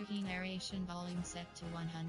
Key narration volume set to 100.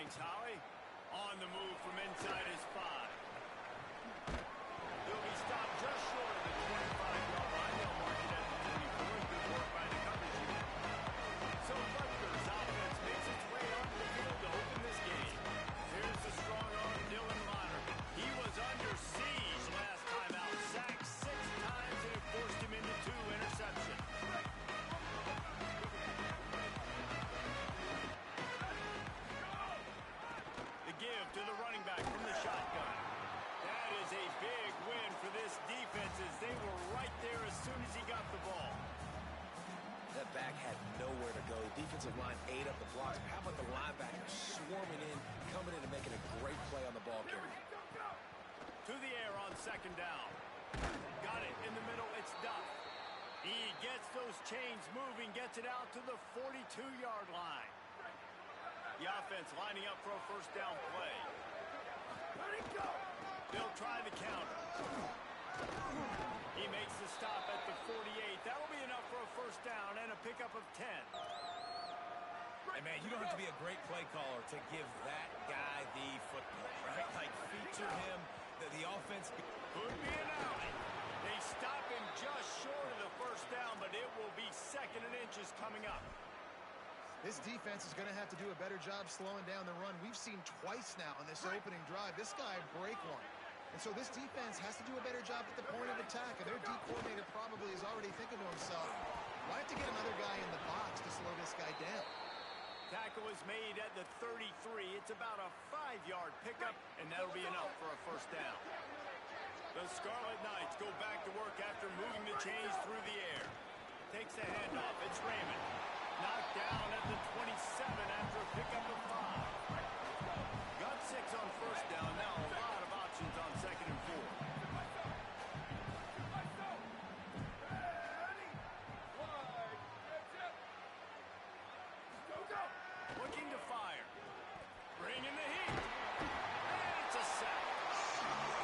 Thanks, Howie. On the move from inside his 5. He'll be stopped just short of the 25-yard line. They'll mark it at the 24. Good work by the coverage unit. So Rutgers offense makes its way onto the field to open this game. Here's the strong arm, Dylan Monner. He was under siege last time out. Sacked 6 times and it forced him into 2 interceptions. The give to the running back from the shotgun. That is a big win for this defense as they were right there as soon as he got the ball. That back had nowhere to go. Defensive line ate up the blocks. How about the linebackers swarming in, coming in and making a great play on the ball carrier? To the air on 2nd down. Got it in the middle. It's Duff. He gets those chains moving, gets it out to the 42-yard line. The offense lining up for a 1st down play. They'll try the counter. He makes the stop at the 48. That'll be enough for a 1st down and a pickup of 10. Hey, man, you don't have to be a great play caller to give that guy the football, right? Like, feature him. The offense could be an alley. They stop him just short of the 1st down, but it will be 2nd and inches coming up. This defense is going to have to do a better job slowing down the run. We've seen twice now on this opening drive. This guy break one. And so this defense has to do a better job at the point of attack. And their D coordinator probably is already thinking to himself, why have to get another guy in the box to slow this guy down? Tackle is made at the 33. It's about a 5-yard pickup, and that'll be enough for a 1st down. The Scarlet Knights go back to work after moving the chains through the air. Takes the handoff. It's Raymond. Knocked down at the 27 after a pickup of 5. Got 6 on 1st down. Now a lot of options on 2nd and 4. Looking to fire. Bringing the heat. And it's a sack.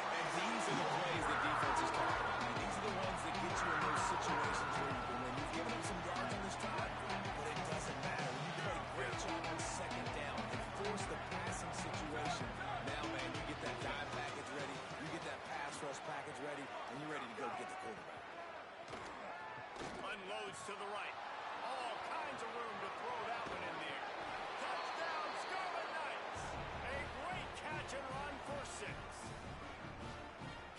And these are the plays the defense is talking about. I mean, these are the ones that get you in those situations where you can win. You've given them some yards on this drive, but it doesn't matter. You play a great job on 2nd down and force the passing situation. Now, man, you get that dime package ready, you get that pass rush package ready, and you're ready to go get the quarterback. Unloads to the right. All kinds of room to throw that one in there. Touchdown, Scarlet Knights! A great catch and run for 6.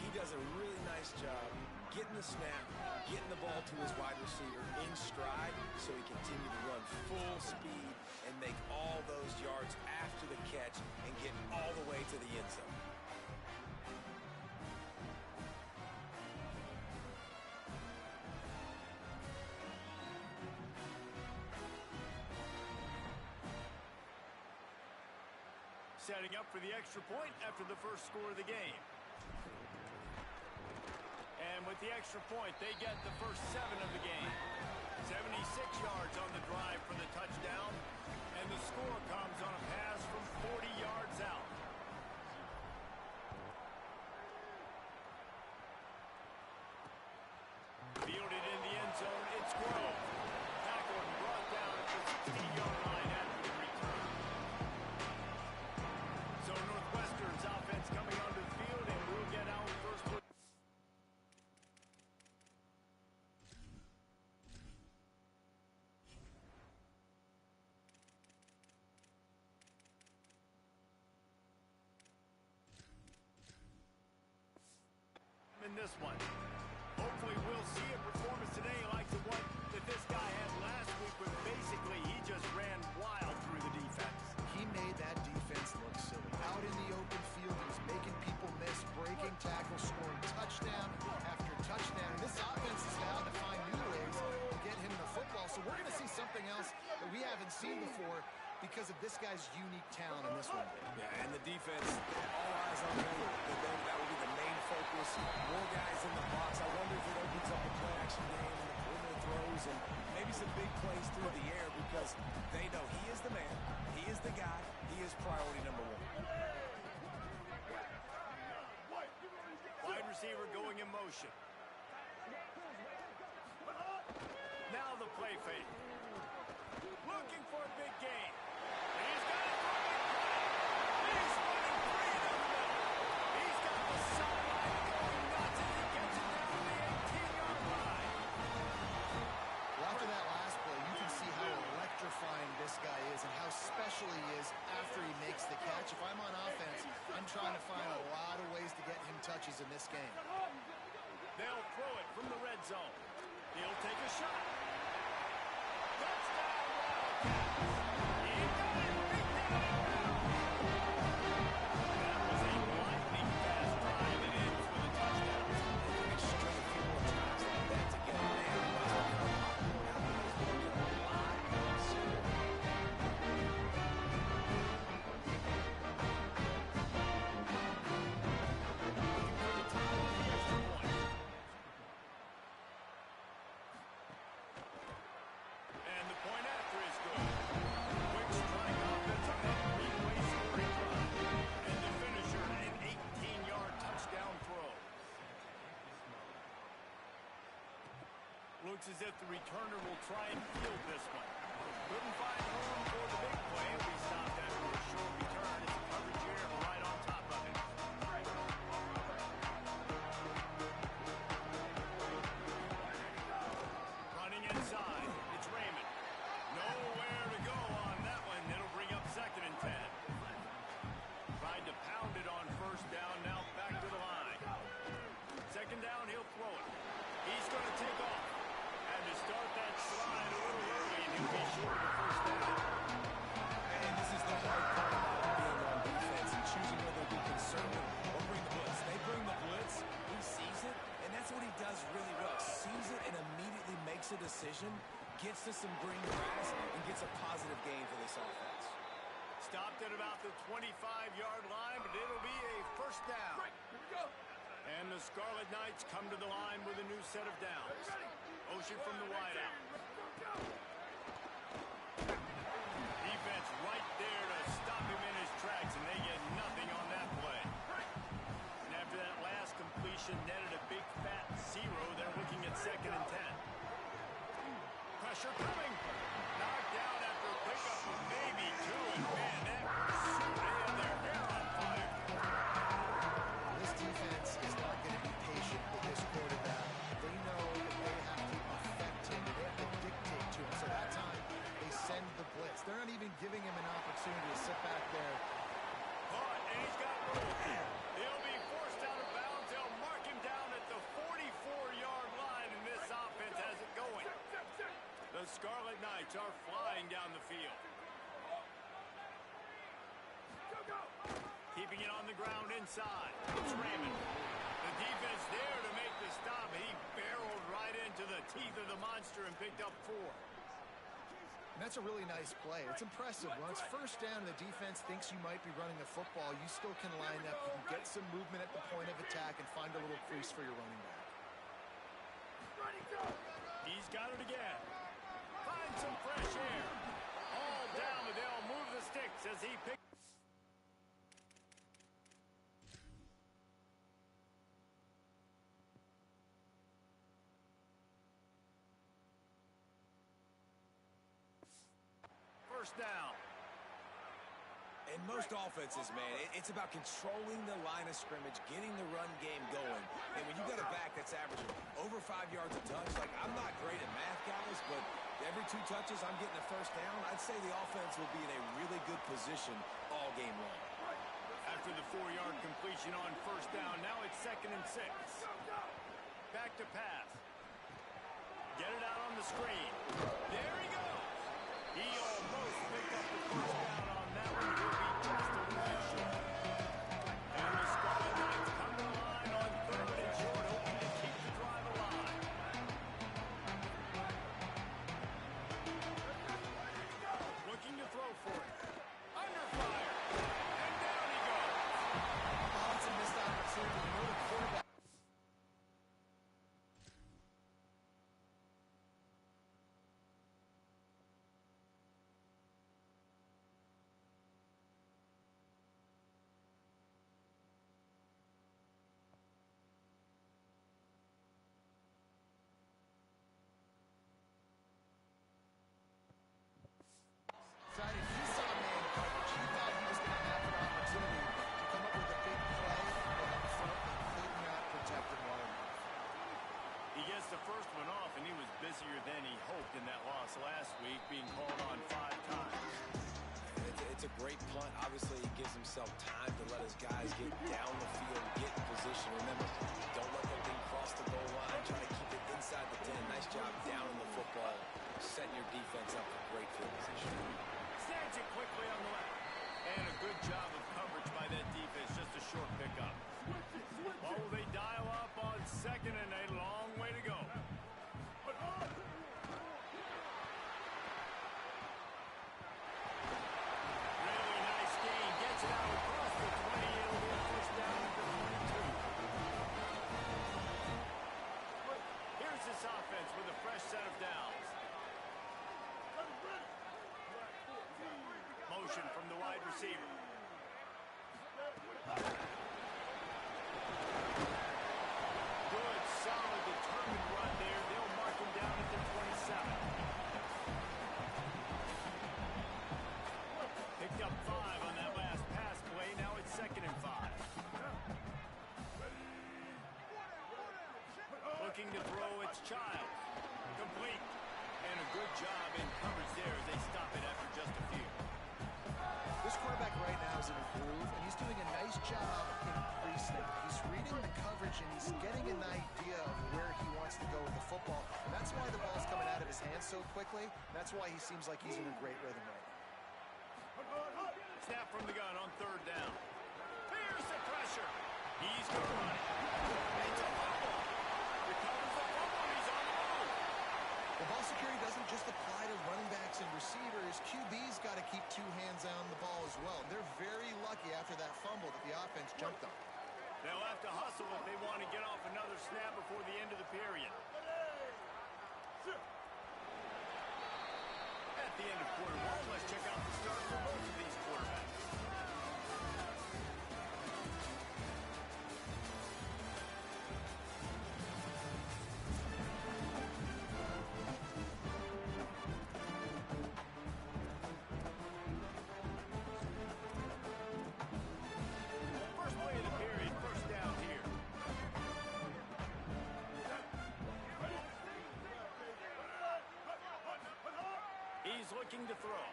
He does a really nice job getting the snap, getting the ball to his wide receiver in stride so he continue to run full speed and make all those yards after the catch and get all the way to the end zone. Setting up for the extra point after the first score of the game. And with the extra point, they get the first 7 of the game. 76 yards on the drive for the touchdown. And the score comes on a pass from 40 yards out. Fielded in the end zone, it's Grove. Tackled and brought down at the 16-yard line after the return. So Northwestern's offense coming onto the field, and we'll get out first. In this one. Hopefully we'll see a performance today like the one that this guy had last week, where basically he just ran wild through the defense. He made that defense look silly. Out in the open field, he was making people miss, breaking tackles, scoring touchdown after touchdown. And this offense is now to find new ways to get him the football. So we're going to see something else that we haven't seen before because of this guy's unique talent in this one. Yeah, and the defense, all eyes on him. That will be the main focus. More guys in the box. I wonder if it opens up the play-action game and the perimeter throws and maybe some big plays through the air because they know he is the man, he is the guy, he is priority number 1. Wide receiver going in motion. Now the play fake. Looking for a big gain. And he's got it for a big play. trying to find a lot of ways to get him touches in this game. They'll throw it from the red zone. He'll take a shot. Touchdown, Wildcats. He got it. Beat down and down. That was a lightning fast drive. It ends with a touchdown. They can string a few more drives like that together. Man, I'm talking about popcorn. How many of those will get a lot of cereal? And the point after is good. Quick strike offensive end, replays a great drive. And the finisher, an 18-yard touchdown throw. Looks as if the returner will try and field this one. Couldn't find room for the big play. We stopped after a short return as the coverage here right on top of it. Running inside, it's Raymond. Nowhere to go on that one. It'll bring up 2nd and 10. Tried to pound it on 1st down, now back to the line. 2nd down, he'll throw it. He's going to take off. And to start that slide a little early, and he'll be short of the 1st down. And this is the hard part about being on defense and choosing whether to be conservative or bring the blitz. They bring the blitz, he sees it, and that's what he does really well. Sees it and immediately makes a decision, gets to some green grass, and gets a positive gain for this offense. Stopped at about the 25-yard line, but it'll be a 1st down. Here we go. And the Scarlet Knights come to the line with a new set of downs. Ocean from the wideout. Defense right there to stop him in his tracks, and they get nothing on that play. And after that last completion netted a big fat 0, they're looking at 2nd and 10. Pressure coming. Knocked down after a pickup of maybe 2, and man, that pursuit, they had their hair on fire. This defense is not going to be patient with this quarterback. They know that they have to affect him. They have to dictate to him. So that time, they send the blitz. They're not even giving him an opportunity to sit back there. Caught, and he's got room. He'll be forced out of bounds. They'll mark him down at the 44-yard line, and this offense has it going. The Scarlet Knights are flying down the field. Keeping it on the ground inside. It's Raymond. The defense there to make the stop. He barreled right into the teeth of the monster and picked up 4. And that's a really nice play. It's impressive. When it's 1st down and the defense thinks you might be running the football, you still can line up. You can get some movement at the point of attack and find a little crease for your running back. He's got it again. Find some fresh air. All down, but they'll move the sticks as he picks. First down. In most offenses, man, it's about controlling the line of scrimmage, getting the run game going. And when you got a back that's averaging over 5 yards a touch, like I'm not great at math, guys, but every 2 touches I'm getting a 1st down, I'd say the offense will be in a really good position all game long. After the 4-yard completion on 1st down, now it's 2nd and 6. Back to pass. Get it out on the screen. There he goes. He almost picked up the 1st down on that one. He'll be just a little bit short. And the Scarlet Knights come to the line on 3rd and short, hoping to keep the drive alive. Looking to throw for it. Under fire. And down he goes. Oh, it's a missed opportunity. You know the quarterback. Decided he saw man coverage. He thought he was going to have an opportunity to come up with a big play, but up front they could not protect him well enough. He gets the first one off, and he was busier than he hoped in that loss last week, being called on 5 times. It's a great punt. Obviously, it gives himself time to let his guys get down the field, get in position. Remember, don't let them thing cross the goal line. Try to keep it inside the 10. Nice job down in the football, setting your defense up for great field position. Snags it quickly on the left. And a good job of coverage by that defense. Just a short pickup. Oh, they dial up on second and a long way to go. Really nice gain. Gets it out across the 20. It'll be a first down at the 22. Here's this offense with a fresh set of downs. Motion from the wide receiver. Good, solid, determined run there. They'll mark him down at the 27. Picked up 5 on that last pass play. Now it's 2nd and 5. Looking to throw, it's Child. Complete. And a good job in coverage there as they stop it after just a few. This quarterback right now is in a groove, and he's doing a nice job in pre-snap. He's reading the coverage, and he's getting an idea of where he wants to go with the football. And that's why the ball's coming out of his hands so quickly. That's why he seems like he's in a great rhythm right now. Snap from the gun on 3rd down. Here's the pressure. He's going to run it. It's a fumble. Recovers the fumble. He's on the move. The ball security doesn't just apply to running backs and receivers. QB's got to keep 2 hands on the ball as well. They're very lucky after that fumble that the offense jumped on. They'll have to hustle if they want to get off another snap before the end of the period. At the end of quarter 1, let's check out the start for both of these quarterbacks. First play of the period, first down here. He's looking to throw.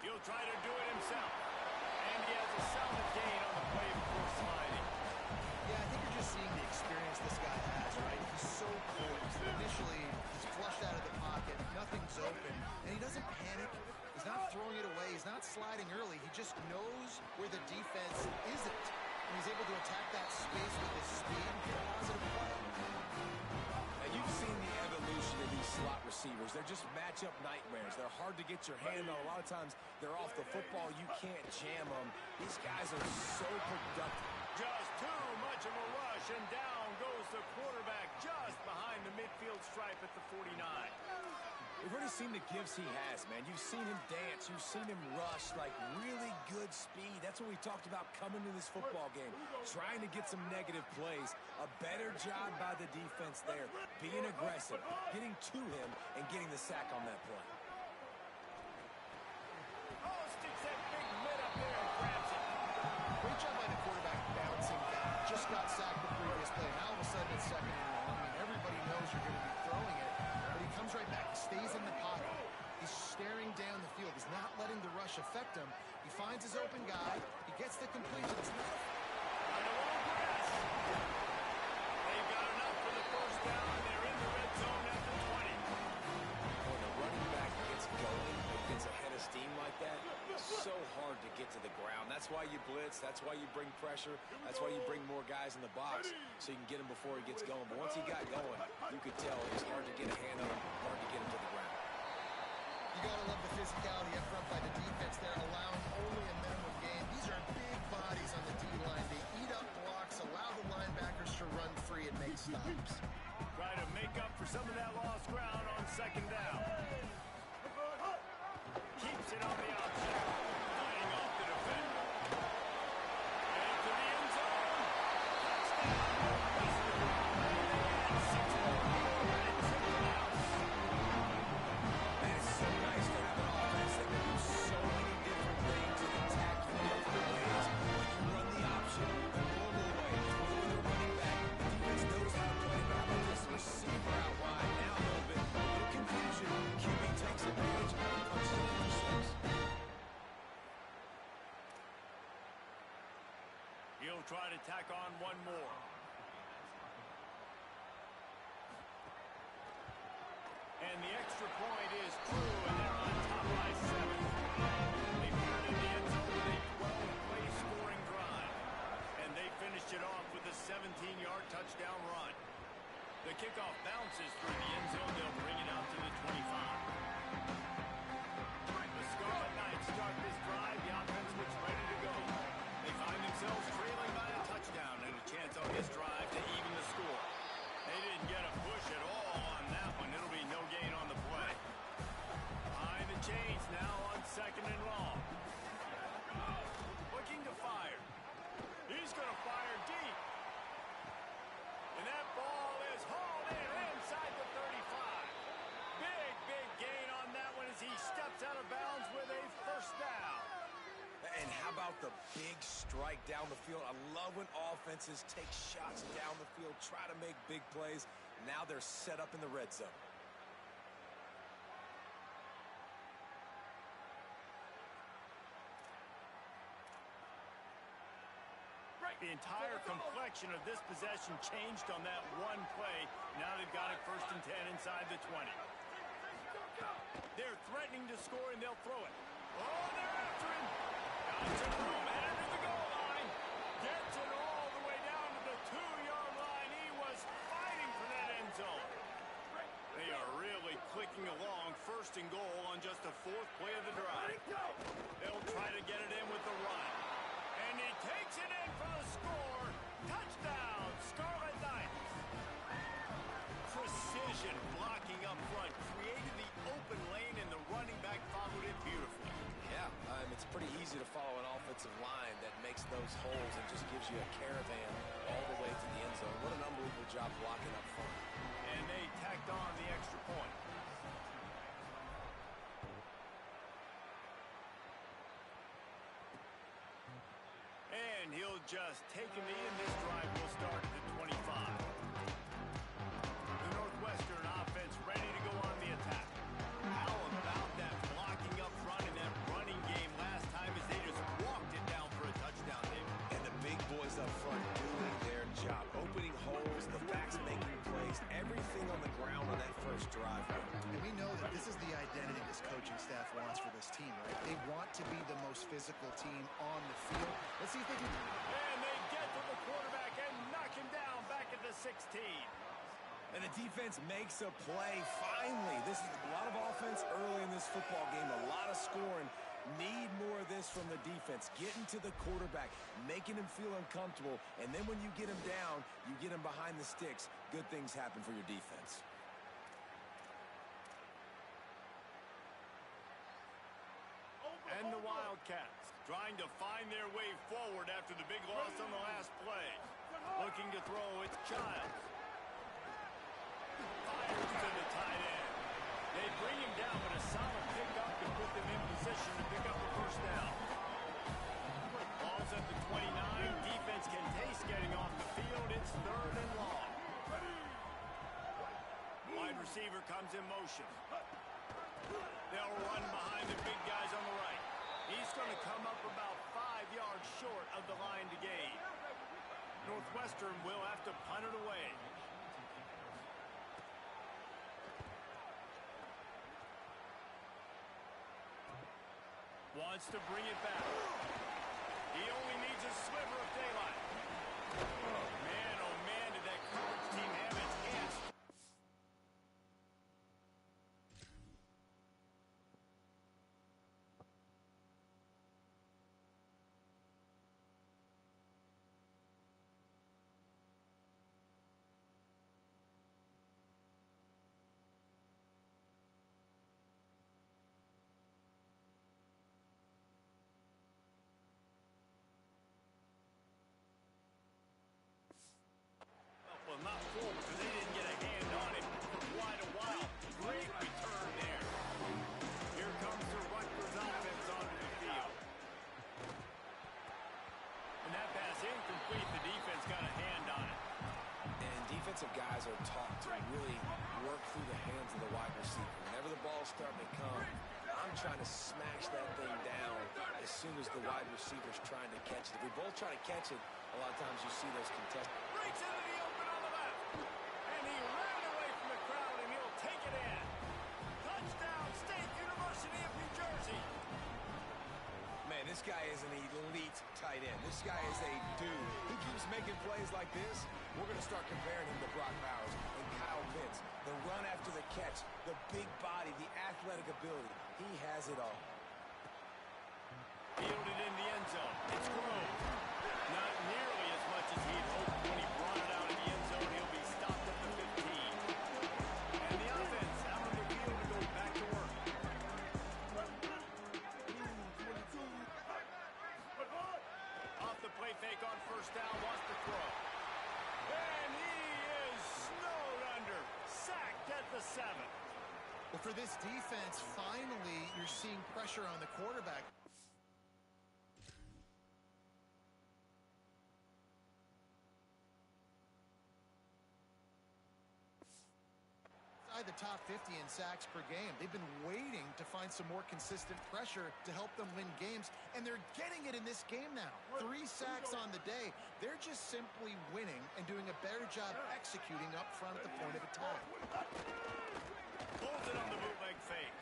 He'll try to do it himself. And he has a solid gain on the play before sliding. Yeah, I think you're just seeing the experience this guy has, right? He's so poised. Initially, he's flushed out of the pocket. Nothing's open. And he doesn't panic. He's not throwing it away. He's not sliding early. He just knows where the defense isn't. And he's able to attack that space with his speed and get a positive play. Now, you've seen the evolution of these slot receivers. They're just matchup nightmares. They're hard to get your hand on. A lot of times, they're off the football. You can't jam them. These guys are so productive. Just too much of a rush, and down goes the quarterback just behind the midfield stripe at the 49. We've already seen the gifts he has, man. You've seen him dance. You've seen him rush, like really good speed. That's what we talked about coming to this football game, trying to get some negative plays. A better job by the defense there, being aggressive, getting to him, and getting the sack on that play. Oh, sticks that big mid up there and grabs it. Great job by the quarterback bouncing back. Just got sacked the previous play. Now all of a sudden it's 2nd and long. I mean, everybody knows you're going to be throwing it. But he comes right back, stays in the pocket. He's staring down the field. He's not letting the rush affect him. He finds his open guy. He gets the completion. It's not On the long grass. They've got enough for the first down, and they're in the red zone at the 20. When the running back gets going, it gets ahead of steam like that, it's so hard to get to the ground. That's why you blitz. That's why you bring pressure. That's why you bring more guys in the box so you can get him before he gets going. But once he got going, you could tell it was hard to get a hand on him, hard to get him to the ground. You got to love the physicality up front by the defense there, allowing only a minimum gain. These are big bodies on the D-line. They eat up blocks, allow the linebackers to run free and make stops. Try to make up for some of that lost ground on 2nd down. Keeps it on the outside. Lining off the defender. And to the end zone. Man, it's so nice to have an offense that can do so many different He'll try to tack on one more. And the extra point is true, and they're on top by 7. They put it in the end zone with a 12-play scoring drive. And they finished it off with a 17-yard touchdown run. The kickoff bounces through the end zone. They'll bring it out to the 25. The Scarlet Knights start this drive. The offense looks ready to go. They find themselves trailing by a touchdown and a chance on this drive to even the score. They didn't get a push at all on that one. It'll be no gain on the play. Behind the chains now on 2nd and long. Looking to fire. He's going to fire deep. And that ball is hauled in inside the 35. Big gain on that one as he steps out of bounds with a first down. And how about the big strike down the field? I love when offenses take shots down the field, try to make big plays. Now they're set up in the red zone. The entire complexion of this possession changed on that one play. Now they've got it 1st and 10 inside the 20. They're threatening to score, and they'll throw it. Oh, they're after him. Got some room, and under the goal line. Gets it all the way down to the 2-yard line. He was fighting for that end zone. They are really clicking along. 1st and goal on just the 4th play of the drive. They'll try to get it in with the run. And he takes it in for the score. Touchdown, Scarlet Knights. Precision blocking up front. Created the open lane, and the running back followed it beautifully. Yeah, it's pretty easy to follow an offensive line that makes those holes and just gives you a caravan all the way to the end zone. What an unbelievable job blocking up front. And they tacked on the extra point. And he'll just take a knee, and this drive will start at the 25. The Northwestern offense ready to go on the attack. How about that blocking up front in that running game last time as they just walked it down for a touchdown, David? And the big boys up front doing their job, opening holes, the backs making plays, everything on the ground on that first drive. And we know that this is the identity this coaching staff wants for this team, right? They want to be the most physical team on the field. Let's see if they can... And they get to the quarterback and knock him down back at the 16. And the defense makes a play, finally. This is a lot of offense early in this football game, a lot of scoring. Need more of this from the defense. Getting to the quarterback, making him feel uncomfortable, and then when you get him down, you get him behind the sticks. Good things happen for your defense. And the Wildcats trying to find their way forward after the big loss on the last play. Looking to throw, it's Childs. Fires to the tight end. They bring him down, but a solid pickup can put them in position to pick up the first down. Ball's at the 29. Defense can taste getting off the field. It's 3rd and long. Wide receiver comes in motion. They'll run behind the big guys on the right. He's going to come up about 5 yards short of the line to gain. Northwestern will have to punt it away. Wants to bring it back. He only needs a sliver of daylight. Man, oh man, did that coverage team have its hands. Well, not full because they didn't get a hand on him for quite a while. Great return there. Here comes the Rutgers offense onto the field. And that pass incomplete. The defense got a hand on it. And defensive guys are taught to really work through the hands of the wide receiver. Whenever the ball's starting to come, I'm one trying to smash that thing down as soon as the wide receiver's trying to catch it. If we both try to catch it, a lot of times you see those contested. Breaks into the open on the left. And he ran away from the crowd, and he'll take it in. Touchdown, State University of New Jersey. Man, this guy is an elite tight end. This guy is a dude. Who keeps making plays like this? We're going to start comparing him to Brock Bowers and Kyle Pitts. The run after the catch, the big body, the athletic ability. He has it all. Fielded in the end zone. It's Grove. Not nearly as much as he'd hoped when he brought it out of the end zone. He'll be stopped at the 15. And the offense out on the field to go back to work. Off the play fake on first down, wants to throw. And he is snowed under. Sacked at the 7. Well, for this defense, finally, you're seeing pressure on the quarterback. The top 50 in sacks per game. They've been waiting to find some more consistent pressure to help them win games, and they're getting it in this game now. 3 sacks on the day. They're just simply winning and doing a better job executing up front at the point of attack. Pulls it on the bootleg fake.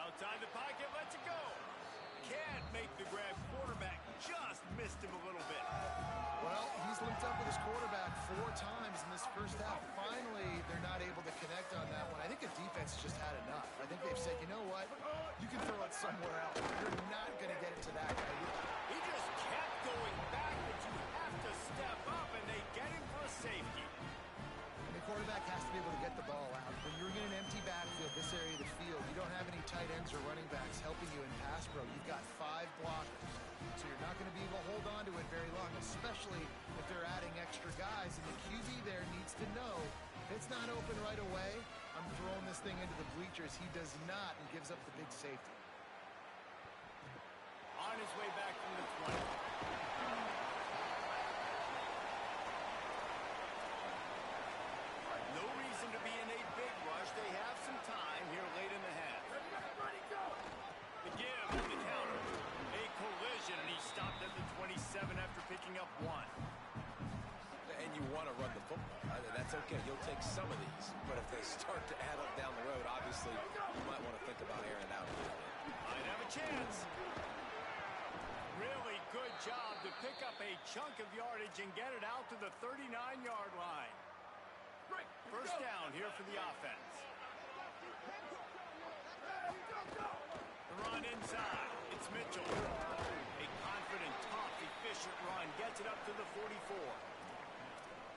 Outside the pocket, lets it go. Can't make the grab. Quarterback just missed him a little bit. Well, he's linked up with his quarterback 4 times in this first half. Finally, they're not able to connect on that one. I think the defense just had enough. I think they've said, you know what? You can throw it somewhere else. You're not going to get it to that guy. He just kept going back, but you have to step up, and they get him for a safety. And the quarterback has to be able to get the ball out. When you're in an empty backfield, this area of the field, you don't have any tight ends or running backs helping you in pass pro. You've got 5 blockers. So you're not going to be able to hold on to it very long, especially if they're adding extra guys. And the QB there needs to know if it's not open right away, I'm throwing this thing into the bleachers. He does not and gives up the big safety. On his way back from the 20. No reason to be in a big rush. They have some time here late in the half. The give and the counter. A collision, and he stopped at the 27 after picking up 1. And you want to run the football. That's okay. You'll take some of these. But if they start to add up down the road, obviously, you might want to think about airing it out a little bit. Might have a chance. Really good job to pick up a chunk of yardage and get it out to the 39-yard line. First down here for the offense. The run inside. It's Mitchell. A confident, tough, efficient run. Gets it up to the 44.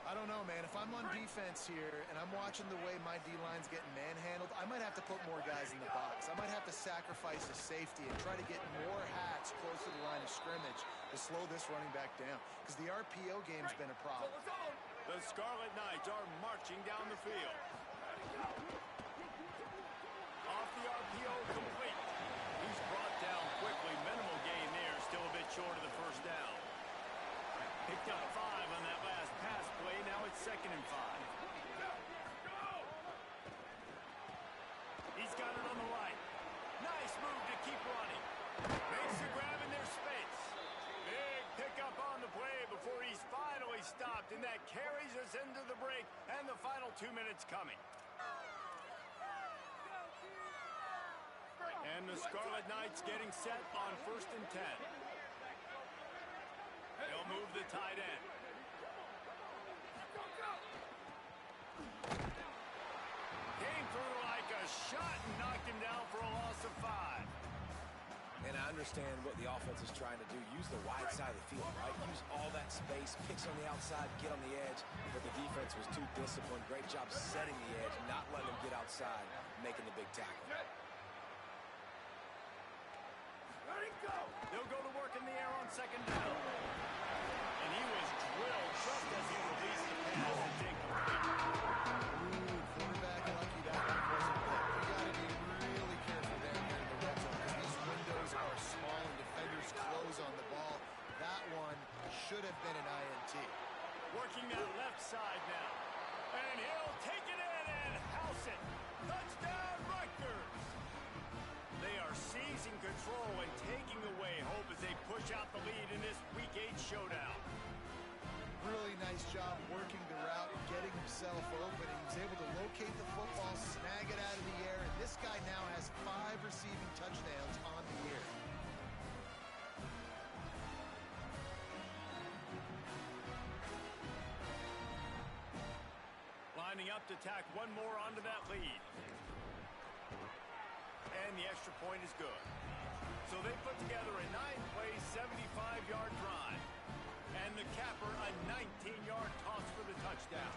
I don't know, man. If I'm on defense here and I'm watching the way my D-line's getting manhandled, I might have to put more guys in the box. I might have to sacrifice a safety and try to get more hats close to the line of scrimmage to slow this running back down, because the RPO game's been a problem. The Scarlet Knights are marching down the field. Off the RPO, complete. He's brought down quickly. Minimal gain there. Still a bit short of the first down. Picked up 5 on that last pass play. Now it's 2nd and 5. He's got it on the right. Nice move to keep running. Makes the grab in their space. Big pickup on the play before he's finally stopped, and that carries us into the break and the final 2 minutes coming. And the Scarlet Knights getting set on 1st and 10. They'll move the tight end. Came through like a shot and knocked him down for a loss of 5. And I understand what the offense is trying to do. Use the wide side of the field, right? Use all that space, picks on the outside, get on the edge. But the defense was too disciplined. Great job setting the edge, not letting them get outside, making the big tackle. They'll go to work in the air on 2nd down. And he was drilled just as he released the pass. It's incomplete. Ooh, quarterback lucky that one wasn't picked. You got to be really careful down here in the red zone, because these windows are small and defenders close on the ball. That one should have been an INT. Working that left side now. And he'll take it in and house it. Touchdown, Rutgers. They are seizing control and taking away hope as they push out the lead in this Week 8 showdown. Really nice job working the route and getting himself open. And he was able to locate the football, snag it out of the air, and this guy now has 5 receiving touchdowns on the year. Lining up to tack one more onto that lead. And the extra point is good. So they put together a 9-play, 75-yard drive. And the capper, a 19-yard toss for the touchdown.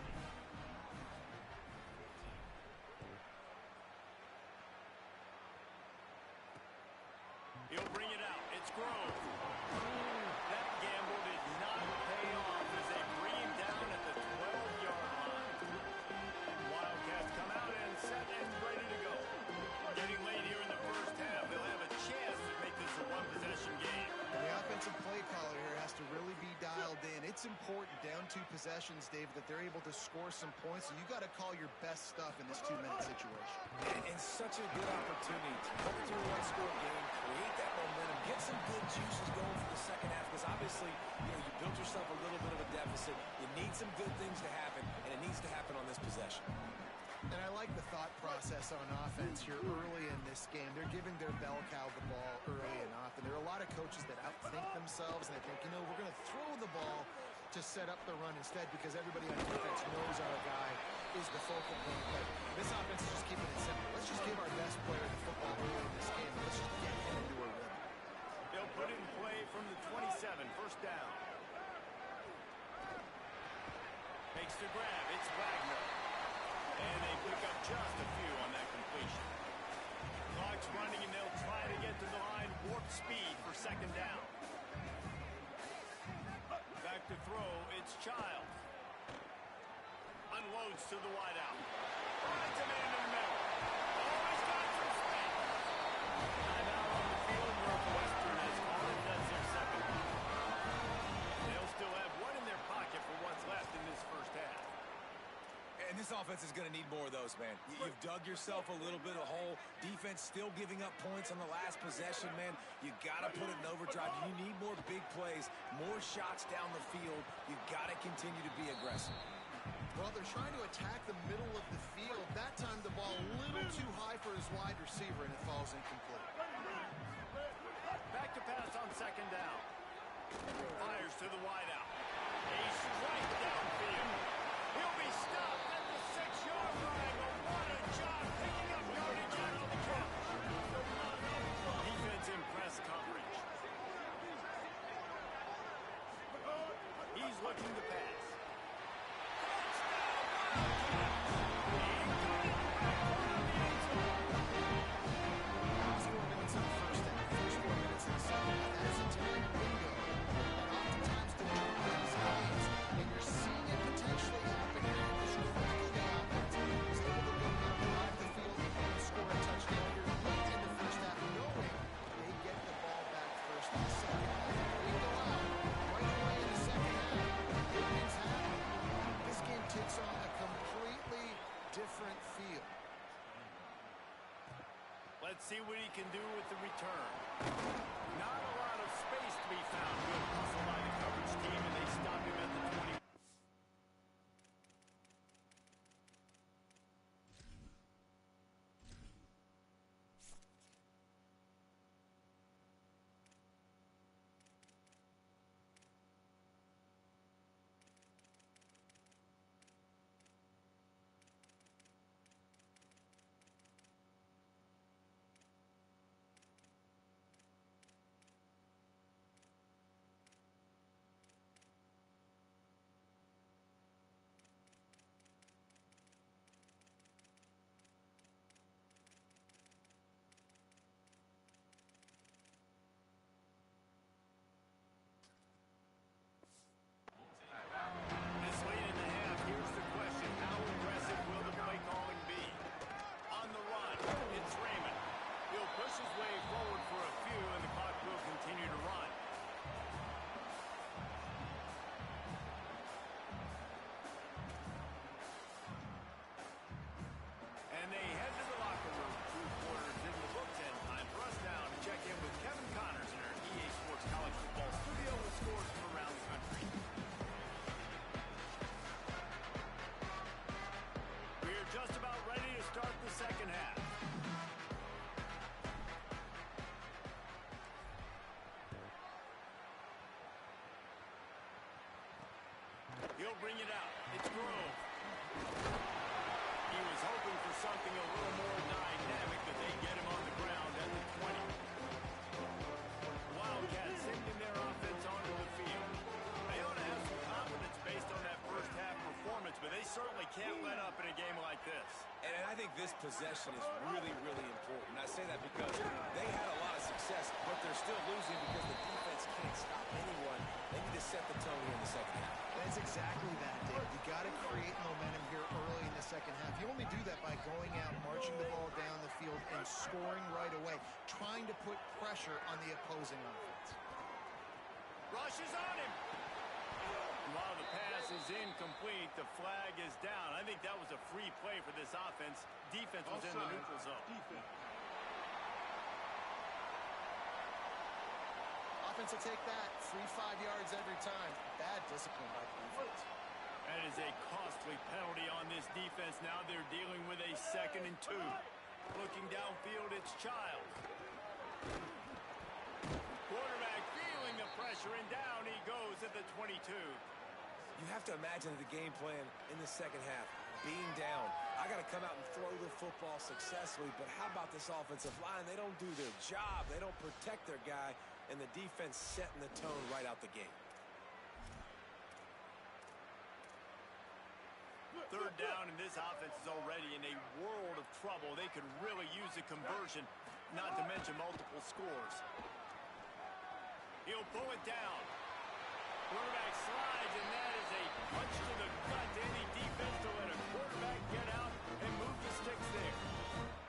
He'll bring it out. It's Grove. That gamble did not pay off as they bring him down at the 12-yard line. Wildcats come out and set and ready to go. Getting late here in the first half, they'll have a chance to make this a one-possession game. And the offensive play caller here has to really be dialed in. It's important down 2 possessions, Dave, that they're able to score some points. And you got to call your best stuff in this 2-minute situation. And such a good opportunity to come through a one-score game, create that momentum, get some good juices going for the second half, because obviously, you built yourself a little bit of a deficit. You need some good things to happen, and it needs to happen on this possession. And I like the thought process on offense here early in this game. They're giving their bell cow the ball early and often. There are a lot of coaches that outthink themselves, and they think, we're going to throw the ball to set up the run instead because everybody on defense knows our guy is the focal point. But this offense is just keeping it simple. Let's just give our best player the football early in this game, and let's just get him into a rhythm. They'll put it in play from the 27, first down. Makes the grab. It's Wagner. And they pick up just a few on that completion. Clock's running, and they'll try to get to the line. Warp speed for second down. Back to throw. It's Childs. Unloads to the wideout. Finds a man in the middle. Oh, he's got some space. Timeout on the field. Northwestern has called it. That's their second. They'll still have one in their pocket for what's left in this first half. And this offense is going to need more of those, man. You've dug yourself a little bit of a hole. Defense still giving up points on the last possession, man. You got to put it in overdrive. You need more big plays, more shots down the field. You got to continue to be aggressive. Well, they're trying to attack the middle of the field. That time the ball a little too high for his wide receiver, and it falls incomplete. Back to pass on second down. Fires to the wideout. He's right downfield. He'll be stopped at the 6-yard line. But what a job picking up yardage out on the catch. Defense in press coverage. He's looking to pass. Different field. Let's see what he can do with the return. Not a lot of space to be found. Good hustle by the coverage team, and they stop him at the 20. He'll bring it out. It's Grove. He was hoping for something a little more dynamic, but they get him on the ground at the 20. Wildcats sending their offense onto the field. They ought to have some confidence based on that first half performance, but they certainly can't let up in a game like this. And I think this possession is really, really important. I say that because they had a lot of success, but they're still losing because the defense can't stop anyone. They need to set the tone here in the second half. That's exactly that, Dave. You got to create momentum here early in the second half. You only do that by going out, marching the ball down the field, and scoring right away, trying to put pressure on the opposing offense. Rush is on him. While the pass is incomplete, the flag is down. I think that was a free play for this offense. Defense was in the neutral zone. Offense will take that. Free 5 yards every time. Bad discipline by the defense. That is a costly penalty on this defense. Now they're dealing with a 2nd and 2. Looking downfield, it's Childs. Quarterback feeling the pressure, and down he goes at the 22. You have to imagine the game plan in the second half. Being down, I got to come out and throw the football successfully, but how about this offensive line? They don't do their job. They don't protect their guy, and the defense setting the tone right out the gate. 3rd down, and this offense is already in a world of trouble. They could really use a conversion, not to mention multiple scores. He'll pull it down. Quarterback slides, and that is a punch to the gut to any defense to let a quarterback get out and move the sticks there.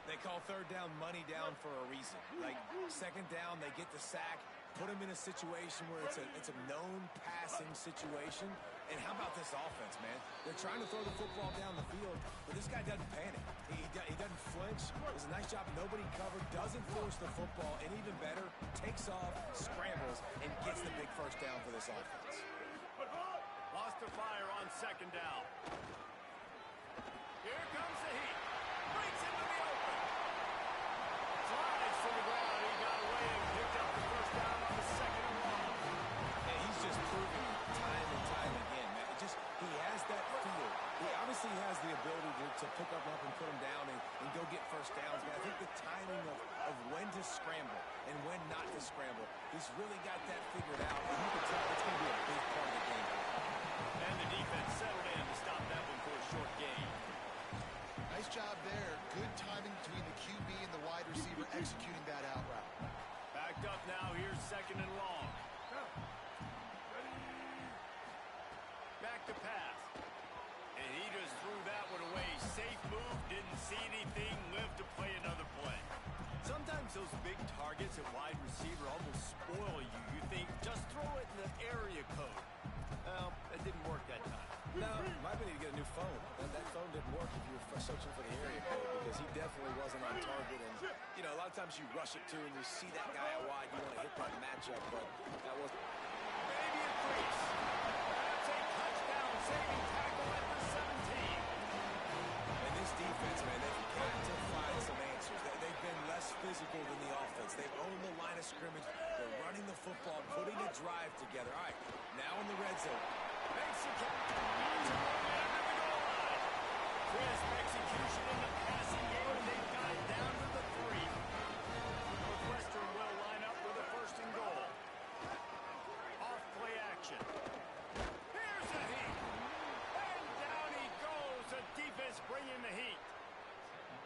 They call 3rd down money down for a reason. Like 2nd down, they get the sack, put them in a situation where it's a known passing situation. And how about this offense, man? They're trying to throw the football down the field, but this guy doesn't panic. He doesn't flinch. Does a nice job. Nobody covered. Doesn't force the football. And even better, takes off, scrambles, and gets the big 1st down for this offense. Lost the fire on 2nd down. Here comes the heat. Breaks into the open. Slides to the ground. He got away and picked up the 1st down on the 2nd and long. And he's just proving time and time again, man. He has that feel. He obviously has the ability to pick up and put him down and go get 1st downs. But I think the timing of when to scramble and when not to scramble, he's really got that figured out. And you can tell it's going to be a big part of the game. And the defense settled in to stop that one for a short gain. Nice job there. Good timing between the QB and the wide receiver executing that out route. Backed up now. Here's 2nd and long. Back to pass. And he just threw that one away. Safe move. Didn't see anything. Lived to play another play. Sometimes those big targets at wide receiver almost spoil you. You think, just throw it in the area code. Well, that didn't work that time. No, might be need to get a new phone. That phone didn't work if you were searching for the area code because he definitely wasn't on target. And, you know, a lot of times you rush it to and you see that guy out wide. You want to hit that matchup, but that was Maybe a crease. That's a touchdown saving tackle at the 17. And this defense, man, they've got to find some answers. They've been less physical than the offense. They've owned the line of scrimmage. They're running the football, putting a drive together. All right, now in the red zone. Makes the catch. Under the goal line. Crisp execution in the passing game, and they've got it down to the 3. Northwestern will line up with a 1st and goal. Off play action. Here's a heat. And down he goes. The defense bringing the heat.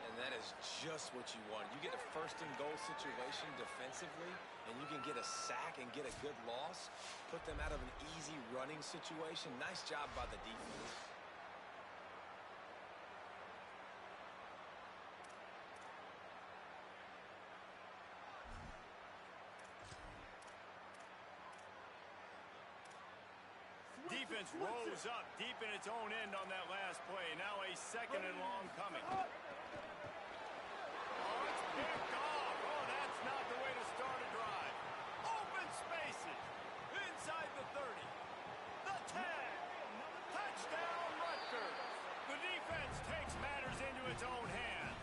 And that is just what you want. You get a 1st and goal situation defensively, and you can get a sack and get a good loss, put them out of an easy running situation. Nice job by the defense. Defense rose up deep in its own end on that last play. Now a 2nd and long coming. Oh, it's picked off. Oh, that's not the way to start a drive. Open spaces. Inside the 30. The 10. Touchdown, Rutgers. The defense takes matters into its own hands.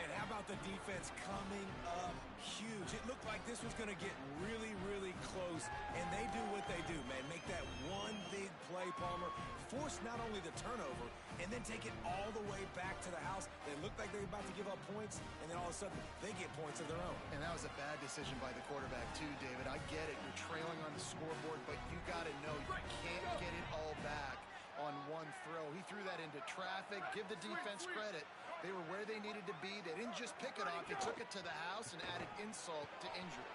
And how about the defense coming up huge? It looked like this was going to get really, really close goes, and they do what they do, man. Make that one big play, Palmer. Force not only the turnover, and then take it all the way back to the house. They look like they're about to give up points, and then all of a sudden, they get points of their own. And that was a bad decision by the quarterback, too, David. I get it. You're trailing on the scoreboard, but you got to know you can't get it all back on one throw. He threw that into traffic. Give the defense credit. They were where they needed to be. They didn't just pick it off. They took it to the house and added insult to injury.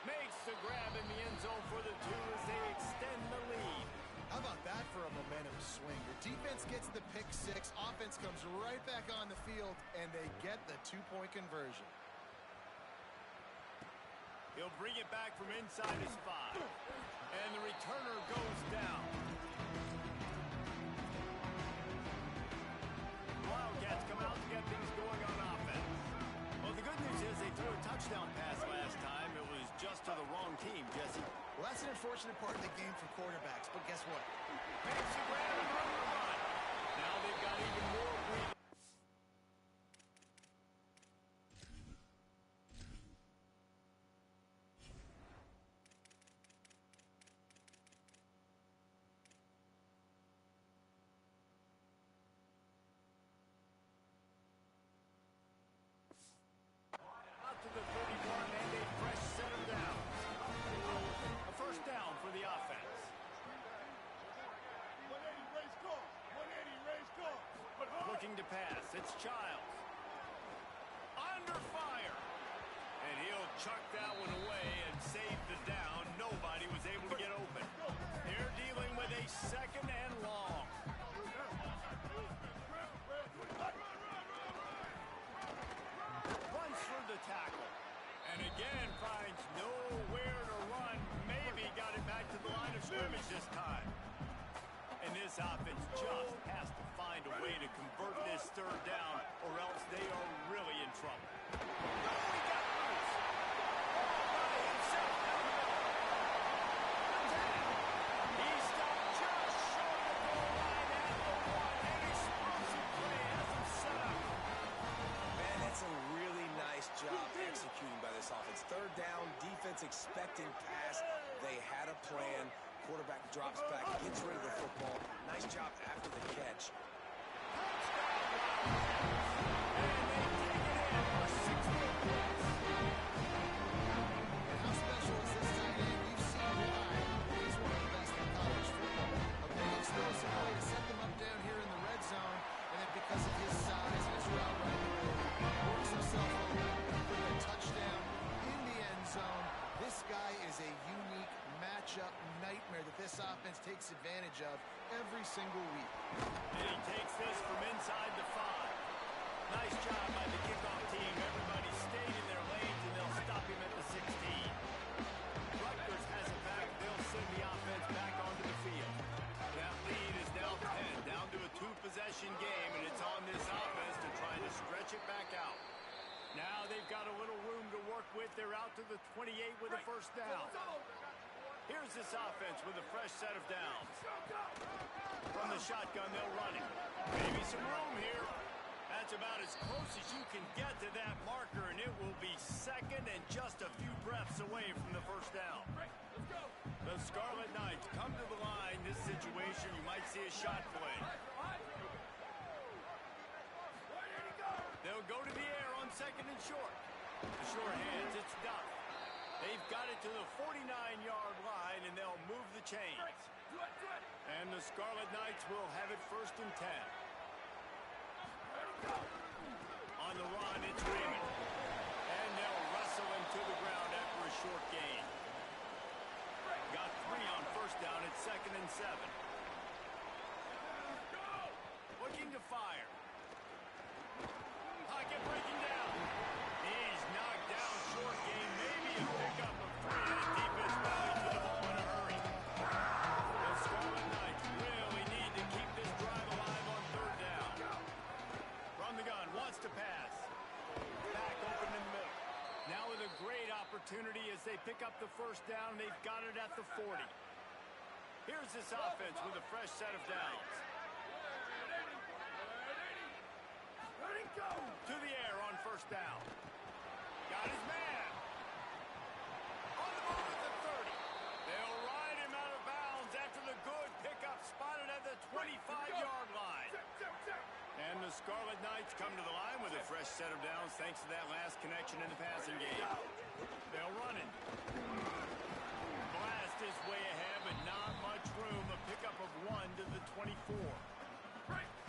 Makes the grab in the end zone for the two as they extend the lead. How about that for a momentum swing? Your defense gets the pick six. Offense comes right back on the field, and they get the two-point conversion. He'll bring it back from inside his 5. And the returner goes down. Wildcats come out to get things going on offense. Well, the good news is they threw a touchdown pass last time. It was just to the wrong team, Jesse. Well, that's an unfortunate part of the game for quarterbacks, but guess what? Makes the grab and run the run. Now they've got even more breathing. Out to the 31 and a fresh set of downs. A first down for the offense. 180 race call. 180 race call. Looking to pass. It's Childs. Under fire. And he'll chuck that one away and save the down. Nobody was able to get open. They're dealing with a second and long. Runs through the tackle. And again finds nowhere to run. Maybe got it back to the line of scrimmage this time. And this offense just has to find a way to convert this third down, or else they are really in trouble. Oh, he got loose. By himself down the middle. Attack. He stopped just short of the goal line at the 1. An explosive play has him set up. Man, that's a really nice job executing by this offense. Third down, defense expecting pass. They had a plan. Quarterback drops back, gets rid of the football. Nice job after the catch. And how special is this tight end? We've seen why he's one of the best in college football. A big explosive way to set them up down here in the red zone, and then because of his size and his route running ability, works himself open for the touchdown in the end zone. This guy is a unique matchup nightmare that this offense takes advantage of every single week. And he takes this from inside the 5. Nice job by the kickoff team. Everybody stayed in their lanes, and they'll stop him at the 16. Rutgers has it back. They'll send the offense back onto the field. That lead is now 10, down to a 2-possession game, and it's on this offense to try to stretch it back out. Now they've got a little room to work with. They're out to the 28 with a first down. Here's this offense with a fresh set of downs. From the shotgun, they'll run it. Maybe some room here. That's about as close as you can get to that marker, and it will be second and just a few breaths away from the first down. The Scarlet Knights come to the line. This situation, you might see a shot play. They'll go to the air on second and short. The short hands, it's Duff. They've got it to the 49-yard line, and they'll move the chains. And the Scarlet Knights will have it first and 10. On the run, it's Raymond. And they'll wrestle him to the ground after a short gain. Got 3 on first down at second and 7. Looking to fire. Pocket breaking down. He's knocked down short gain. Maybe a pickup of 3. And defense rallies to the ball in a hurry. The Scarlet Knights really need to keep this drive alive on third down. From the gun, wants to pass. Back open in the middle. Now with a great opportunity as they pick up the first down. They've got it at the 40. Here's this offense with a fresh set of downs. To the air on first down. Got his man. On the move at the 30. Scarlet Knights come to the line with a fresh set of downs thanks to that last connection in the passing game. They'll run it. Blast is way ahead, but not much room. A pickup of 1 to the 24.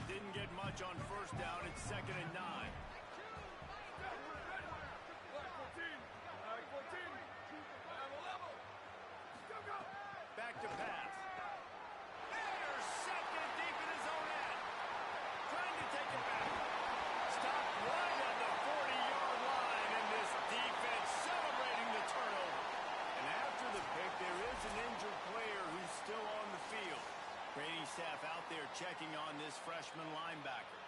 Didn't get much on first down. It's 2nd and 9. Back to pass. Intercepted deep in his own end. Trying to take it back. Stopped right at the 40-yard line, and this defense celebrating the turnover. And after the pick, there is an injured player who's still on the field. Training staff out there checking on this freshman linebacker.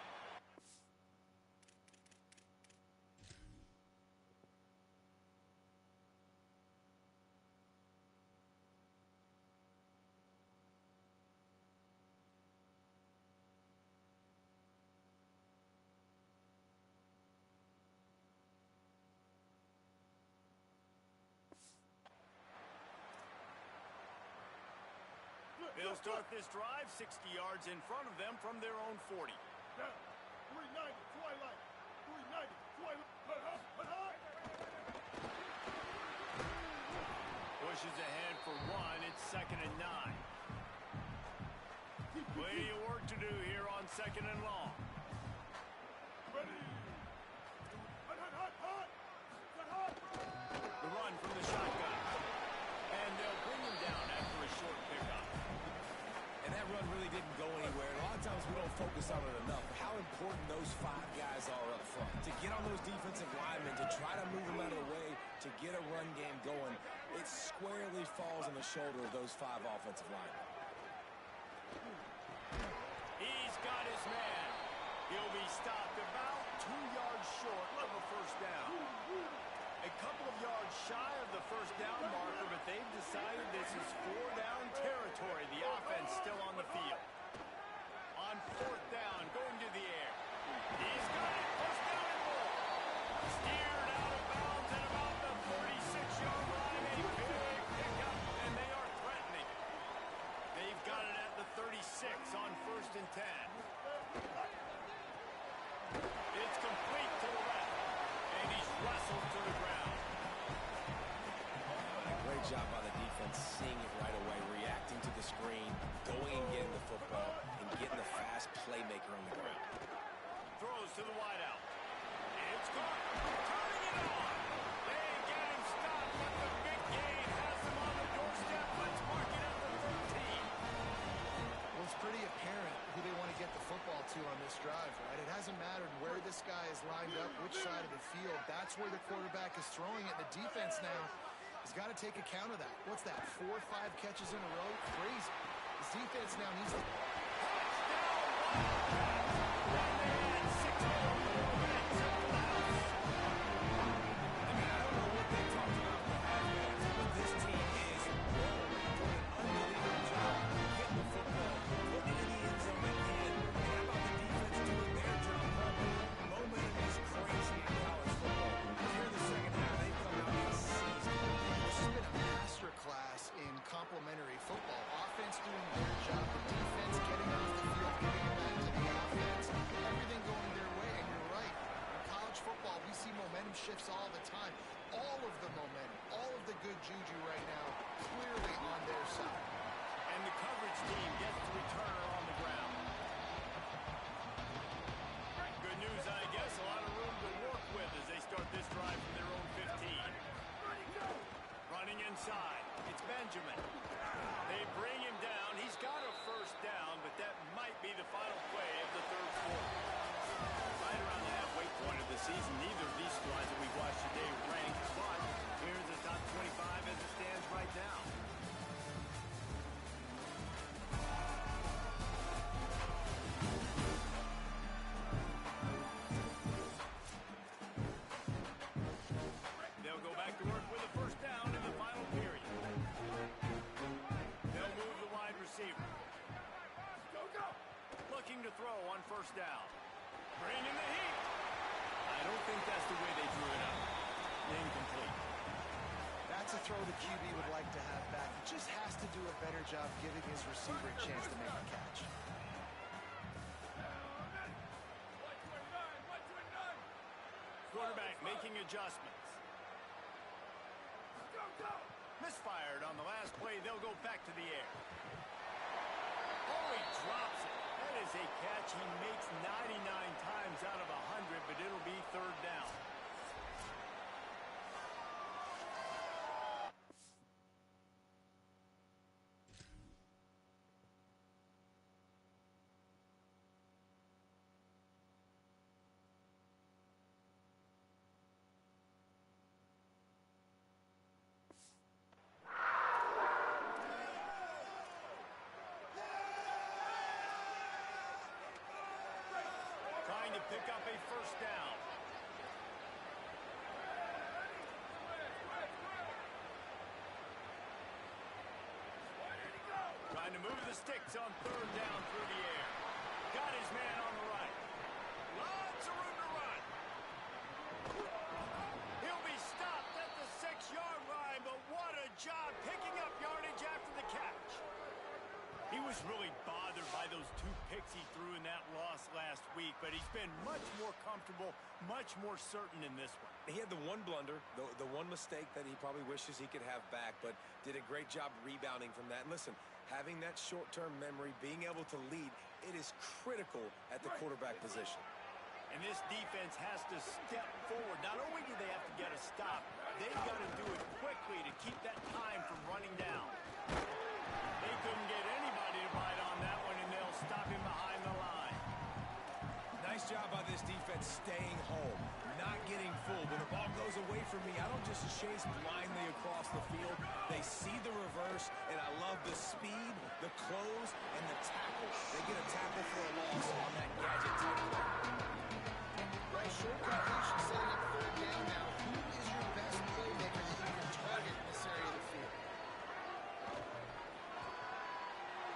They'll start this drive 60 yards in front of them from their own 40. Down. 390, twilight. 390, twilight. Pushes ahead for 1. It's 2nd and 9. Plenty of work to do here on 2nd and long. Ready. Hot. The run from the shotgun. And they'll bring him down after a short pickup. And that run really didn't go anywhere. And a lot of times we don't focus on it enough. How important those 5 guys are up front. To get on those defensive linemen, to try to move them out of the way, to get a run game going, it squarely falls on the shoulder of those 5 offensive linemen. He's got his man. He'll be stopped about 2 yards short of a first down. A couple of yards shy of the first down marker, but they've decided this is 4-down territory. The offense still on the field. On 4th down, going to the air. He's got it. First down and more. Steered out of bounds at about the 46-yard line. A big pickup, and they are threatening. They've got it at the 36 on 1st and 10. It's complete to the left, and he's wrestled to the ground. Great job by the defense, seeing it right away, reacting to the screen, going and getting the football, and getting the fast playmaker on the ground. Throws to the wideout. It's caught. Turning it on. They get him stopped, but the big gain has him on the doorstep. Let's mark it at the 13. Well, it's pretty apparent who they want to get the football to on this drive, right? It hasn't mattered where this guy is lined up, which side of the field. That's where the quarterback is throwing it. The defense now has got to take account of that. What's that, 4 or 5 catches in a row? Crazy. This defense now needs to... complementary football. Offense doing their job, the defense getting off the field, getting it back to the offense, everything going their way. And you're right, in college football, we see momentum shifts all the time. All of the momentum, all of the good juju right now, clearly on their side. And the coverage team gets the returner on the ground. Good news, I guess. A lot of room to work with as they start this drive from their own 15. Running inside. It's Benjamin. They bring him down. He's got a first down, but that might be the final play of the 3rd quarter. Right around the halfway point of the season, neither of these squads that we've watched today ranked, but here's the top 25 as it stands right now. They'll go back to work with a first down in the final period. They'll move the wide receiver. Looking to throw on first down. Bringing the heat. I don't think that's the way they drew it up. Incomplete. That's a throw the QB would like to have back. He just has to do a better job giving his receiver a chance to make the catch. making adjustments. Misfired on the last play. They'll go back to the air. Oh, he drops it. That is a catch he makes 99 times out of 100, but it'll be third down. Trying to pick up a first down. Trying to move the sticks on third down through the air. Got his man on the right. Lots of room to run. He'll be stopped at the 6-yard line, but what a job picking up yardage after the catch. He was really bothered by those 2 picks he threw in that loss last week, but he's been much more comfortable, much more certain in this one. He had the one blunder, the one mistake that he probably wishes he could have back, but did a great job rebounding from that. And listen, having that short-term memory, being able to lead, it is critical at the quarterback position. And this defense has to step forward. Not only do they have to get a stop, they've got to do it quickly to keep that time from running down. They couldn't get anybody to bite on that one, and they'll stop him behind the line. Nice job by this defense staying home, not getting fooled. When the ball goes away from me, I don't just chase blindly across the field. They see the reverse, and I love the speed, the close, and the tackle. They get a tackle for a loss on that gadget type play. Well, shortcut leash is setting up third down now. Who is your best playmaker that you can target in this area of the field?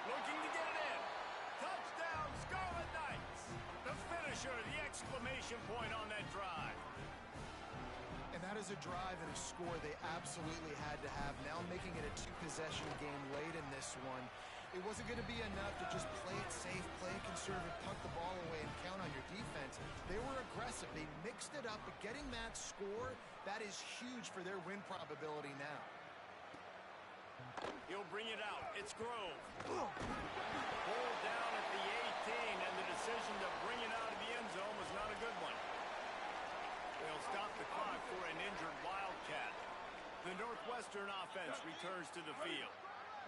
Looking to get it in. Touchdown, Scarlet Knights. The finisher, the exclamation point on that drive. And that is a drive and a score they absolutely had to have. Now making it a 2-possession game late in this one. It wasn't going to be enough to just play it safe, play it conservative, punt the ball away, and count on your defense. They were aggressive. They mixed it up, but getting that score, that is huge for their win probability now. He'll bring it out. It's Grove. Pulled down at the 18, and the decision to bring it out of the end zone was not a good one. They'll stop the clock for an injured Wildcat. The Northwestern offense returns to the field.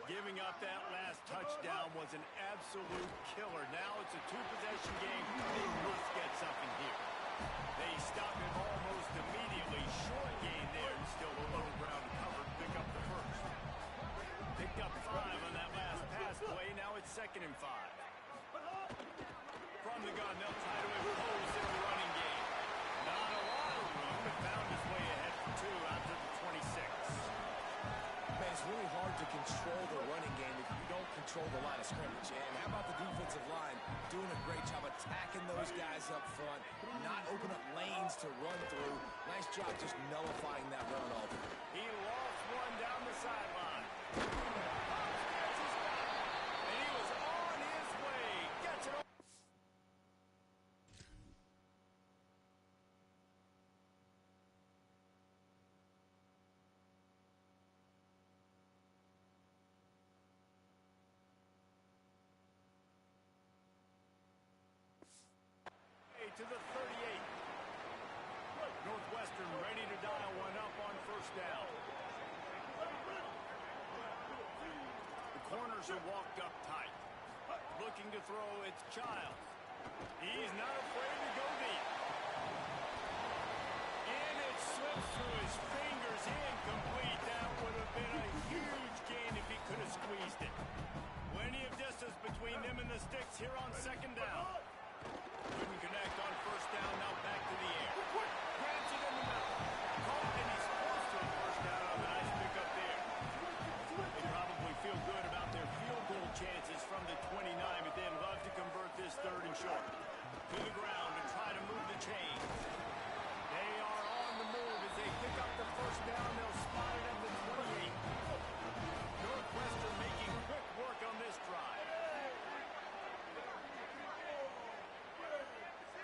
Giving up that last touchdown was an absolute killer. Now it's a 2-possession game. They must get something here. They stop him almost immediately. Short gain there, and still a little ground covered. Pick up the first. Picked up 5 on that last pass play. Now it's 2nd and 5. From the gun, they'll try to impose their running game. Not a lot of room, but found his way ahead for 2 out to the 26. Man, it's really hard to control the running game if you don't control the line of scrimmage. And how about the defensive line doing a great job attacking those guys up front, not open up lanes to run through. Nice job just nullifying that run off. He lost one down the sideline. And he was on his way. Gets it over. To the 38. Northwestern ready to dial one up on first down. The corners are walked up tight. Looking to throw, it's Childs. He's not afraid to go deep. And it slips through his fingers, incomplete. That would have been a huge gain if he could have squeezed it. Plenty of distance between them and the sticks here on 2nd down. Couldn't connect on first down, now back to the air. Grabs it in the middle. Caught, and he's close to a first down on the nice pickup there. They probably feel good about their field goal chances from the 29, but they'd love to convert this 3rd and short. To the ground to try to move the chains. They are on the move as they pick up the first down. They'll spot it at the 28. Northwestern making quick work on this drive.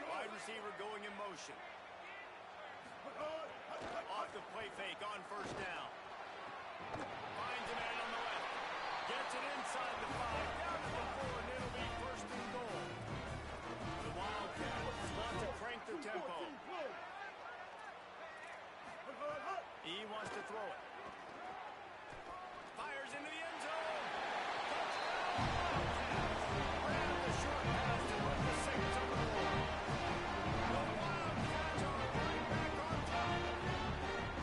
Wide receiver going in motion. play fake on first down. Finds a man on the left. Gets it inside the 5, down to the 4, and it'll be first and goal. The Wildcats want to crank their tempo. He wants to throw it. Fires into the end zone. Touchdown, Wildcats. Ran the short pass to put the Saints on the board. The Wildcats are right back on top.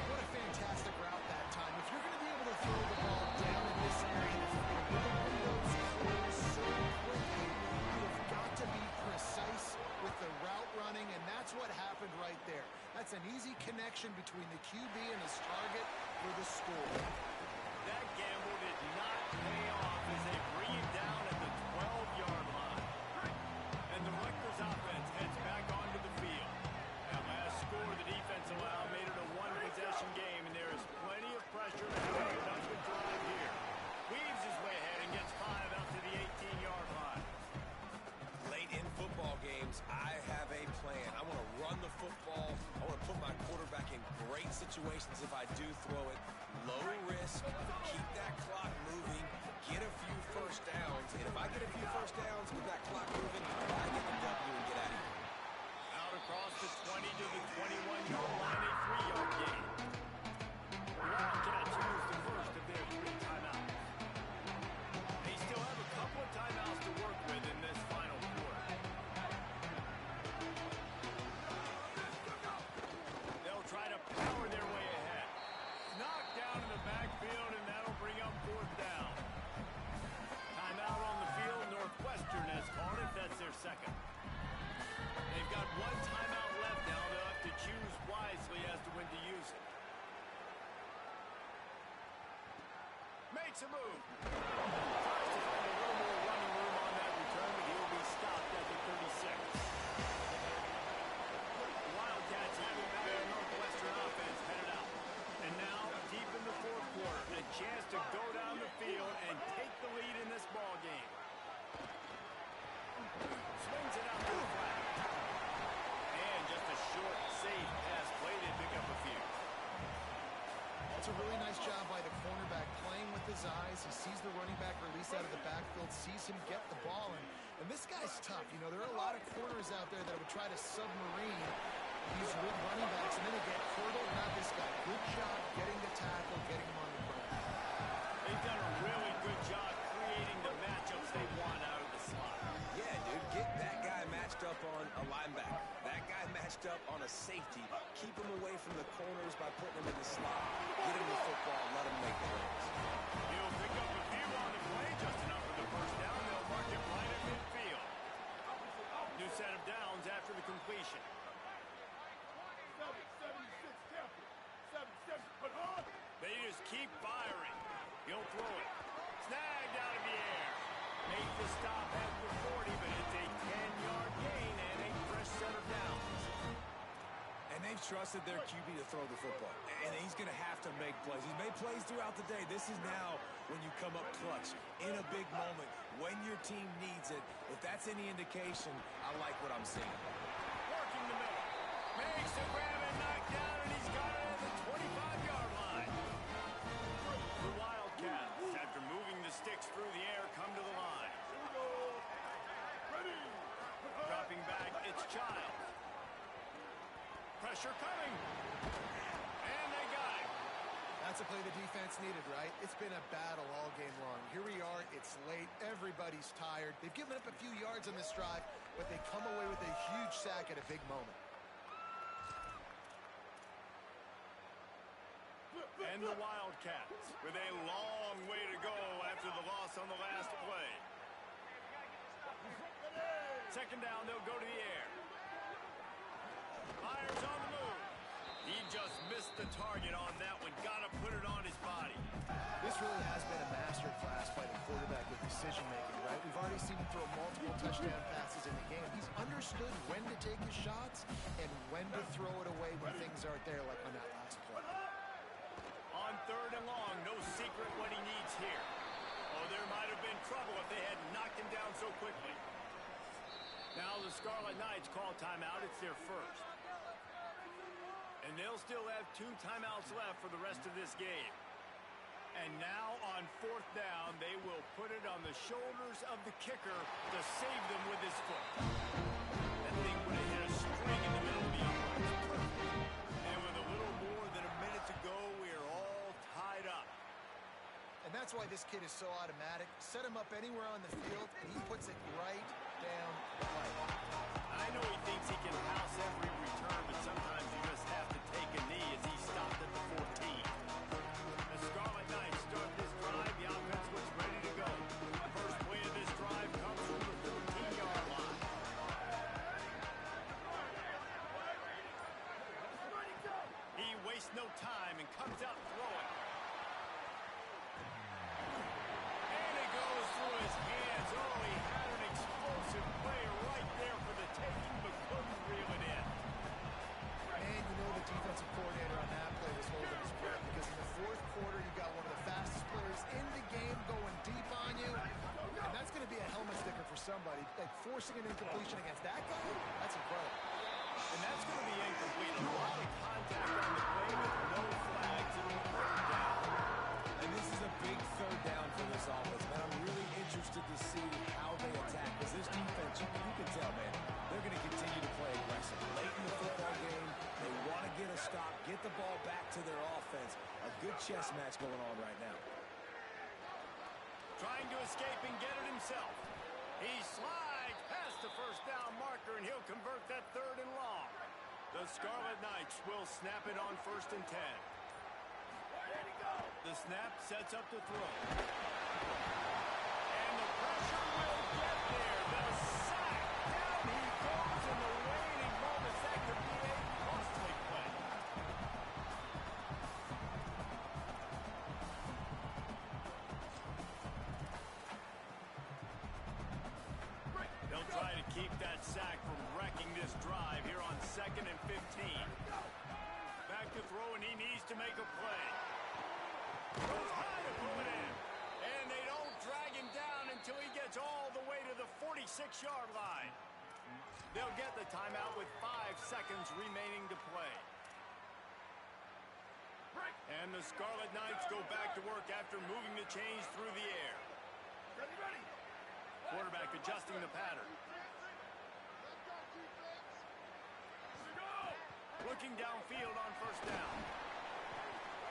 What a fantastic route that time. If you're going to be able to throw the ball down in this area, the windows close so quickly, you've got to be precise with the route running, and that's what happened right there. That's an easy connection between the QB and his target for the score. That gamble did not pay off as they bring it down at the 12-yard line. And the Rutgers offense heads back onto the field. That last score the defense allowed made it a one-possession game, and there is plenty of pressure to have a productive drive here. Weaves his way ahead and gets 5 out to the 18-yard line. Late in football games, I have a plan. I want to run the football. I want to put my quarterback in great situations if I do throw it. Low risk, keep that clock moving, get a few first downs. And if I get a few first downs with that clock moving, I get the W and get out of here. Out across the 20 to the 21-yard line, a 3-yard gain. The Wildcats use the first of their 3 timeouts. They still have a couple of timeouts to work with in this final quarter. They'll try to power their way ahead. Knocked down in the backfield, and that'll bring up 4th down. Timeout on the field. Northwestern has called it. That's their second. They've got 1 timeout left now. They'll have to choose wisely as to when to use it. Makes a move. Tries to find a little more running room on that return, but he'll be stopped at the 36. The Wildcats have it back. Their Northwestern offense headed out. And now, deep in the 4th quarter, a chance to go down the field and take the lead in this ball game. Swings it out to the flat. And just a short, safe pass play. They pick up a few. That's a really nice job by the cornerback playing with his eyes. He sees the running back release out of the backfield, sees him get the ball. And this guy's tough. You know, there are a lot of corners out there that would try to submarine these running backs, and then they get hurdled. Not this guy. Good job getting the tackle, getting him on the ground. They've done a really good job creating the matchups they want out of the slot. Yeah, dude, get that guy matched up on a linebacker. That guy matched up on a safety. Keep him away from the corners by putting him in the slot. Get him the football, let him make the plays. He'll pick up a few on the play, just enough for the first down. They'll mark him right at midfield. New set of downs after the completion. 7-76 Tampa. 7-7. But hard. They just keep firing. He'll throw it. Snagged out of the air. Make the stop at the 40, but it's a 10-yard gain and a fresh set of downs. And they've trusted their QB to throw the football. And he's going to have to make plays. He's made plays throughout the day. This is now when you come up clutch in a big moment when your team needs it. If that's any indication, I like what I'm seeing. Working the middle. Makes the grab and knocked down, and he's got it at the 25-yard line. The Wildcats, after moving the sticks through the air, come to the line. Ready. Dropping back, it's Childs. Pressure coming. And they got him. That's a play the defense needed, right? It's been a battle all game long. Here we are. It's late. Everybody's tired. They've given up a few yards on this drive, but they come away with a huge sack at a big moment. And the Wildcats with a long way to go after the loss on the last play. Second down, they'll go to the air. Myers on the move. He just missed the target on that one. Got to put it on his body. This really has been a masterclass by the quarterback with decision-making, right? We've already seen him throw multiple touchdown passes in the game. He's understood when to take his shots and when to throw it away when things aren't there, like on that last play. On 3rd and long, no secret what he needs here. Oh, there might have been trouble if they had knocked him down so quickly. Now the Scarlet Knights call timeout. It's their first. And And they'll still have 2 timeouts left for the rest of this game. And now on 4th down, they will put it on the shoulders of the kicker to save them with his foot. That thing would have hit a string in the middle of the uprights. Perfect. And with a little more than a minute to go, we are all tied up. And that's why this kid is so automatic. Set him up anywhere on the field, and he puts it right down the pipe. I know he thinks he can house every return, but sometimes you just have to take a knee as he stopped at the 14. The Scarlet Knights start this drive. The offense looks ready to go. The first play of this drive comes from the 14-yard line. He wastes no time and comes out throwing. And it goes through his hands. Oh, he had an explosive play right there for the taking, but couldn't reel it in. And you know the defensive coordinator on that play was holding his breath because in the 4th quarter, you got one of the fastest players in the game going deep on you. And that's going to be a helmet sticker for somebody. Like forcing an incompletion against that guy, that's incredible. And that's going to be incomplete. A lot of contact on the play with no flags. It'll be 3rd down. And this is a big 3rd down for this offense, man. I'm really interested to see how they attack. Because this defense, you can tell, man, they're going to continue to play aggressive. Late in the football game, they want to get a stop, get the ball back to their offense. A good chess match going on right now. Trying to escape and get it himself. He slides past the 1st down marker, and he'll convert that 3rd and long. The Scarlet Knights will snap it on 1st and 10. The snap sets up the throw. And the pressure will get there. The sack. Down he goes in the waning moments. That could be a costly play. They'll try to keep that sack from wrecking this drive here on 2nd and 15. Back to throw, and he needs to make a play. Goes high to pull it in. And they don't drag him down until he gets all the way to the 46-yard line. They'll get the timeout with 5 seconds remaining to play. And the Scarlet Knights go back to work after moving the chains through the air. Quarterback adjusting the pattern. Looking downfield on 1st down.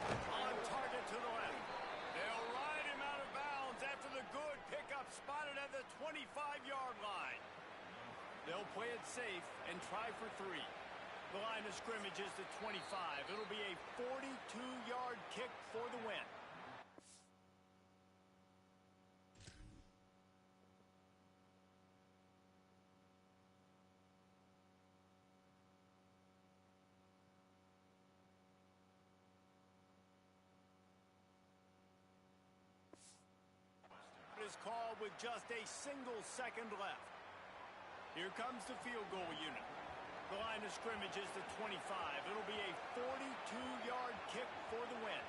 On target to the left. They'll ride him out of bounds after the good pickup spotted at the 25-yard line. They'll play it safe and try for 3. The line of scrimmage is the 25. It'll be a 42-yard kick for the win. Is called with just a single second left. Here comes the field goal unit. The line of scrimmage is the 25. It'll be a 42-yard kick for the win.